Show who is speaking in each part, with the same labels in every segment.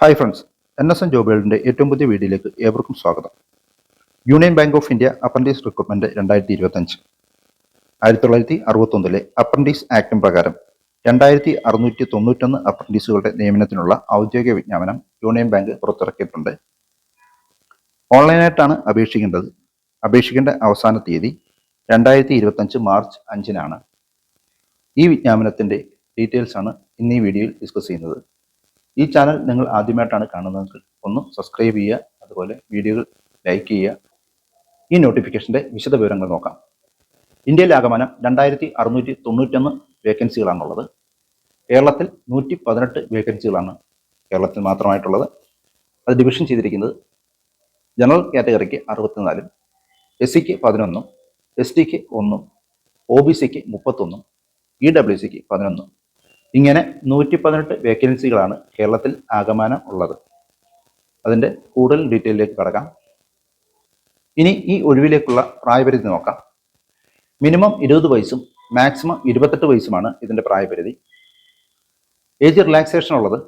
Speaker 1: Hi friends, NSN job വേൾഡിൻ്റെ ഏറ്റവും പുതിയ വീഡിയോയിലേക്ക് ഏവർക്കും സ്വാഗതം. Union bank of India apprentice recruitment 2025 1961 apprentice ആക്ടും പ്രകാരം 2691 അപ്രന്റീസുകളുടെ നിയമനത്തിനുള്ള ഔദ്യോഗിക വിജ്ഞാപനം യൂണിയൻ ബാങ്ക് പുറത്തിറക്കിയിട്ടുണ്ട്. ഓൺലൈനായിട്ടാണ് അപേക്ഷിക്കേണ്ടത്. അപേക്ഷിക്കേണ്ട അവസാന തീയതി 2025 മാർച്ച് 5-നാണ്. ഈ വിജ്ഞാപനത്തിന്റെ ഡീറ്റെയിൽസ് ആണ് ഇന്ന് ഈ വീഡിയോയിൽ ഡിസ്കസ് ചെയ്യുന്നത്. ഈ ചാനൽ നിങ്ങൾ ആദ്യമായിട്ടാണ് കാണുന്നതെങ്കിൽ ഒന്ന് സബ്സ്ക്രൈബ് ചെയ്യുക, അതുപോലെ വീഡിയോകൾ ലൈക്ക് ചെയ്യുക. ഈ നോട്ടിഫിക്കേഷന്റെ വിശദ വിവരങ്ങൾ നോക്കാം. ഇന്ത്യയിൽ ആകമാനം 2691 വേക്കൻസികളാണുള്ളത്. കേരളത്തിൽ 118 വേക്കൻസികളാണ് കേരളത്തിൽ മാത്രമായിട്ടുള്ളത്. അത് ഡിവിഷൻ ചെയ്തിരിക്കുന്നത് ജനറൽ കാറ്റഗറിക്ക് 64, SC-ക്ക് 11, ST-ക്ക് 1, OBC-ക്ക് 31, EWC-ക്ക് 11. ഇങ്ങനെ 118 വേക്കൻസികളാണ് കേരളത്തിൽ ആകമാനം ഉള്ളത്. അതിൻ്റെ കൂടുതൽ ഡീറ്റെയിലേക്ക് കടക്കാം. ഇനി ഈ ഒഴിവിലേക്കുള്ള പ്രായപരിധി നോക്കാം. മിനിമം 20 വയസ്സും മാക്സിമം 28 വയസ്സുമാണ് ഇതിൻ്റെ പ്രായപരിധി. ഏജ് റിലാക്സേഷൻ ഉള്ളത്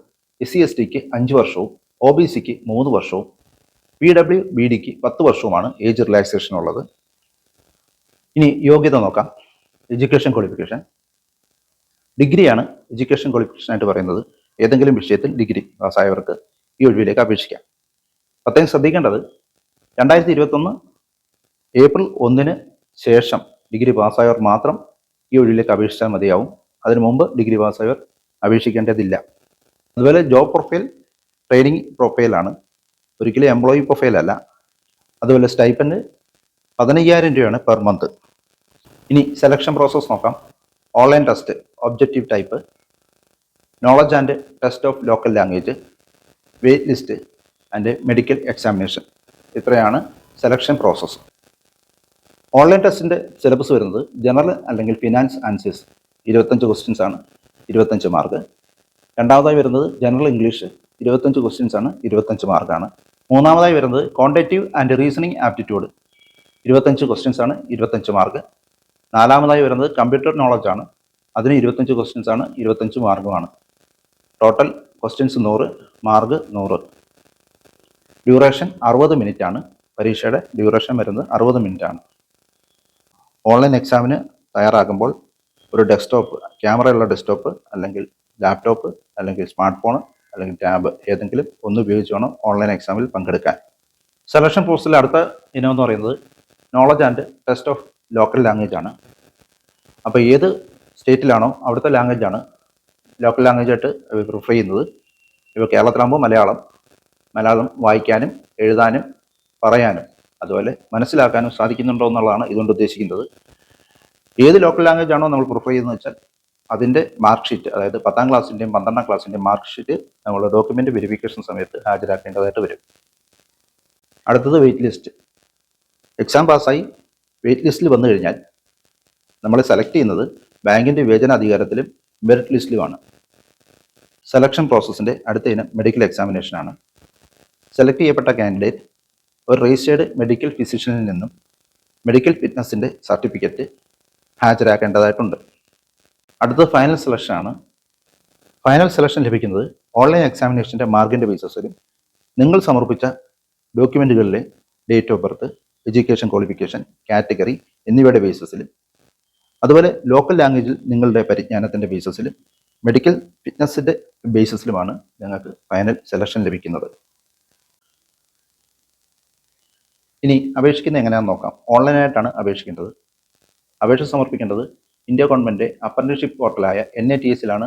Speaker 1: SC/ST-ക്ക് 5 വർഷവും OBC-ക്ക് 3 വർഷവും PWBD-ക്ക് 10 വർഷവുമാണ് ഏജ് റിലാക്സേഷൻ ഉള്ളത്. ഇനി യോഗ്യത നോക്കാം. എഡ്യൂക്കേഷൻ ക്വാളിഫിക്കേഷൻ ഡിഗ്രിയാണ് എഡ്യൂക്കേഷൻ ക്വാളിഫിക്കേഷൻ ആയിട്ട് പറയുന്നത്. ഏതെങ്കിലും വിഷയത്തിൽ ഡിഗ്രി പാസ്സായവർക്ക് ഈ ഒഴിവിലേക്ക് അപേക്ഷിക്കാം. പ്രത്യേകം ശ്രദ്ധിക്കേണ്ടത് 2021 ഏപ്രിൽ 1-ന് ശേഷം ഡിഗ്രി പാസ്സായവർ മാത്രം ഈ ഒഴിവിലേക്ക് അപേക്ഷിച്ചാൽ മതിയാവും. അതിനു മുമ്പ് ഡിഗ്രി പാസ്സായവർ അപേക്ഷിക്കേണ്ടതില്ല. അതുപോലെ ജോബ് പ്രൊഫൈൽ ട്രെയിനിങ് പ്രൊഫൈലാണ്, ഒരിക്കലും എംപ്ലോയി പ്രൊഫൈൽ അല്ല. അതുപോലെ സ്റ്റൈപ്പൻഡ് 15,000 രൂപയാണ് പെർ മന്ത്. ഇനി സെലക്ഷൻ പ്രോസസ് നോക്കാം. Online test, objective type, knowledge and test of local language, wait list and medical examination. ഇത്രയാണ് സെലക്ഷൻ പ്രോസസ്സ്. ഓൺലൈൻ ടെസ്റ്റിൻ്റെ സിലബസ് വരുന്നത് ജനറൽ അല്ലെങ്കിൽ ഫിനാൻസ് ആൻസേഴ്സ് 25 ക്വസ്റ്റ്യൻസ് ആണ്, 25 മാർക്ക്. രണ്ടാമതായി വരുന്നത് ജനറൽ ഇംഗ്ലീഷ് 25 ക്വസ്റ്റ്യൻസ് ആണ്, 25 മാർക്കാണ്. മൂന്നാമതായി വരുന്നത് quantitative and reasoning aptitude 25 questions ആണ്, 25 മാർക്ക്. നാലാമതായി വരുന്നത് കമ്പ്യൂട്ടർ നോളജ് ആണ്, അതിന് 25 ക്വസ്റ്റ്യൻസ് ആണ്, 25 മാർക്കുമാണ്. Total questions 100, mark 100. Duration 60 minute ആണ്. പരീക്ഷയുടെ ഡ്യൂറേഷൻ വരുന്നത് 60 മിനിറ്റ് ആണ്. ഓൺലൈൻ എക്സാമിന് തയ്യാറാകുമ്പോൾ ഒരു ഡെസ്ക്ടോപ്പ്, ക്യാമറയുള്ള ഡെസ്ക്ടോപ്പ് അല്ലെങ്കിൽ ലാപ്ടോപ്പ് അല്ലെങ്കിൽ സ്മാർട്ട് ഫോൺ അല്ലെങ്കിൽ ടാബ് ഏതെങ്കിലും ഒന്ന് ഉപയോഗിച്ച് വേണം ഓൺലൈൻ എക്സാമിൽ പങ്കെടുക്കാൻ. സെലക്ഷൻ പ്രോസസ്സിൽ അടുത്ത ഇനം എന്ന് പറയുന്നത് knowledge and test of local language ആണ്. അപ്പോൾ ഏത് സ്റ്റേറ്റിലാണോ അവിടുത്തെ ലാംഗ്വേജാണ് ലോക്കൽ ലാംഗ്വേജ് ആയിട്ട് പ്രിഫർ ചെയ്യുന്നത്. ഇപ്പോൾ കേരളത്തിലാകുമ്പോൾ മലയാളം വായിക്കാനും എഴുതാനും പറയാനും അതുപോലെ മനസ്സിലാക്കാനും സാധിക്കുന്നുണ്ടോ എന്നുള്ളതാണ് ഇതുകൊണ്ട് ഉദ്ദേശിക്കുന്നത്. ഏത് ലോക്കൽ ലാംഗ്വേജ് ആണോ നമ്മൾ പ്രിഫർ ചെയ്യുന്നത് വെച്ചാൽ അതിൻ്റെ മാർക്ക് ഷീറ്റ്, അതായത് 10ാം ക്ലാസ്സിൻ്റെയും 12ാം ക്ലാസ്സിൻ്റെയും മാർക്ക് ഷീറ്റ് നമ്മൾ ഡോക്യുമെൻ്റ് വെരിഫിക്കേഷൻ സമയത്ത് ഹാജരാക്കേണ്ടതായിട്ട് വരും. അടുത്തത് വെയിറ്റ് ലിസ്റ്റ്. എക്സാം പാസ്സായി വെയിറ്റ് ലിസ്റ്റിൽ വന്നു കഴിഞ്ഞാൽ നമ്മൾ സെലക്ട് ചെയ്യുന്നത് ബാങ്കിൻ്റെ വിവേചനാധികാരത്തിലും മെറിറ്റ് ലിസ്റ്റിലുമാണ്. സെലക്ഷൻ പ്രോസസ്സിൻ്റെ അടുത്ത ഇനം മെഡിക്കൽ എക്സാമിനേഷനാണ്. സെലക്ട് ചെയ്യപ്പെട്ട കാൻഡിഡേറ്റ് ഒരു രജിസ്റ്റേർഡ് മെഡിക്കൽ ഫിസിഷ്യനിൽ നിന്നും മെഡിക്കൽ ഫിറ്റ്നസിൻ്റെ സർട്ടിഫിക്കറ്റ് ഹാജരാക്കേണ്ടതായിട്ടുണ്ട്. അടുത്തത് ഫൈനൽ സെലക്ഷനാണ്. ഫൈനൽ സെലക്ഷൻ ലഭിക്കുന്നത് ഓൺലൈൻ എക്സാമിനേഷൻ്റെ മാർക്കിൻ്റെ ബേസിസിലും നിങ്ങൾ സമർപ്പിച്ച ഡോക്യുമെൻറ്റുകളിലെ date of birth, education qualification, category എന്നിവയുടെ ബേസിസിലും അതുപോലെ ലോക്കൽ ലാംഗ്വേജിൽ നിങ്ങളുടെ പരിജ്ഞാനത്തിൻ്റെ ബേസിസിലും മെഡിക്കൽ ഫിറ്റ്നസിൻ്റെ ബേസിസിലുമാണ് നിങ്ങൾക്ക് ഫൈനൽ സെലക്ഷൻ ലഭിക്കുന്നത്. ഇനി അപേക്ഷിക്കുന്നത് എങ്ങനെയാണെന്ന് നോക്കാം. ഓൺലൈനായിട്ടാണ് അപേക്ഷിക്കേണ്ടത്. അപേക്ഷ സമർപ്പിക്കേണ്ടത് ഇന്ത്യ ഗവൺമെൻറ് അപ്രന്റീസ്ഷിപ്പ് പോർട്ടലായ NATS-ലാണ്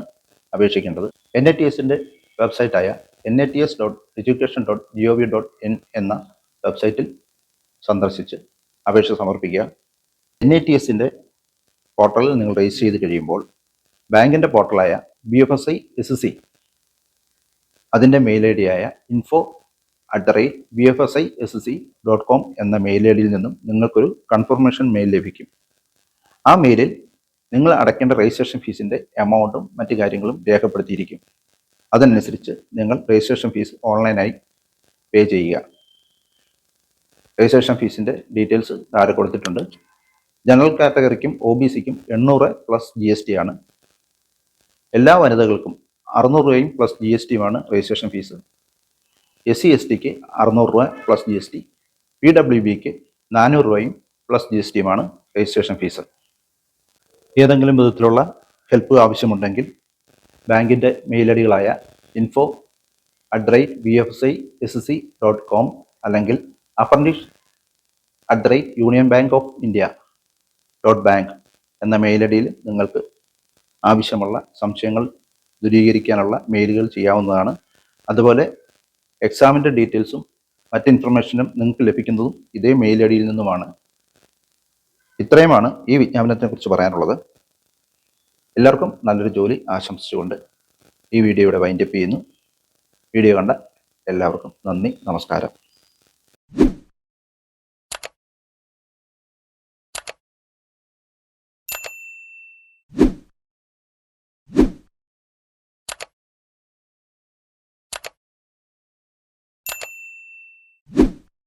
Speaker 1: അപേക്ഷിക്കേണ്ടത്. NATS-ൻ്റെ വെബ്സൈറ്റായ nats.education.gov.in എന്ന വെബ്സൈറ്റിൽ സന്ദർശിച്ച് അപേക്ഷ സമർപ്പിക്കുക. NATS-ൻ്റെ പോർട്ടലിൽ നിങ്ങൾ രജിസ്റ്റർ ചെയ്ത് കഴിയുമ്പോൾ ബാങ്കിൻ്റെ പോർട്ടലായ BFSI SC അതിൻ്റെ മെയിൽ ID ആയ info@bfsissc.com എന്ന മെയിൽ ID യിൽ നിന്നും നിങ്ങൾക്കൊരു കൺഫർമേഷൻ മെയിൽ ലഭിക്കും. ആ മെയിലിൽ നിങ്ങൾ അടയ്ക്കേണ്ട രജിസ്ട്രേഷൻ ഫീസിൻ്റെ എമൗണ്ടും മറ്റു കാര്യങ്ങളും രേഖപ്പെടുത്തിയിരിക്കും. അതനുസരിച്ച് നിങ്ങൾ രജിസ്ട്രേഷൻ ഫീസ് ഓൺലൈനായി പേ ചെയ്യുക. രജിസ്ട്രേഷൻ ഫീസിൻ്റെ ഡീറ്റെയിൽസ് താഴെ കൊടുത്തിട്ടുണ്ട്. ജനറൽ കാറ്റഗറിക്കും OBC-ക്കും 800 പ്ലസ് GST ആണ്. എല്ലാ വനിതകൾക്കും 600 രൂപയും പ്ലസ് GST-യുമാണ് രജിസ്ട്രേഷൻ ഫീസ്. SC/STക്ക് 600 രൂപ പ്ലസ് GST, PWBക്ക് 400 രൂപയും പ്ലസ് GSTയുമാണ് രജിസ്ട്രേഷൻ ഫീസ്. ഏതെങ്കിലും വിധത്തിലുള്ള ഹെൽപ്പ് ആവശ്യമുണ്ടെങ്കിൽ ബാങ്കിൻ്റെ മെയിൽ ഐഡികളായ info@bfsisc.com അല്ലെങ്കിൽ apprentice@unionbankofindia.bank എന്ന മെയിൽ ഐഡിയിൽ നിങ്ങൾക്ക് ആവശ്യമുള്ള സംശയങ്ങൾ ദൂരീകരിക്കാനുള്ള മെയിലുകൾ ചെയ്യാവുന്നതാണ്. അതുപോലെ എക്സാമിൻ്റെ ഡീറ്റെയിൽസും മറ്റ് ഇൻഫർമേഷനും നിങ്ങൾക്ക് ലഭിക്കുന്നതും ഇതേ മെയിൽ ഐഡിയിൽ നിന്നുമാണ്. ഇത്രയുമാണ് ഈ വിജ്ഞാപനത്തെക്കുറിച്ച് പറയാനുള്ളത്. എല്ലാവർക്കും നല്ലൊരു ജോലി ആശംസിച്ചുകൊണ്ട് ഈ വീഡിയോ ഇവിടെ വൈൻഡപ്പ് ചെയ്യുന്നു. വീഡിയോ കണ്ട എല്ലാവർക്കും നന്ദി, നമസ്കാരം.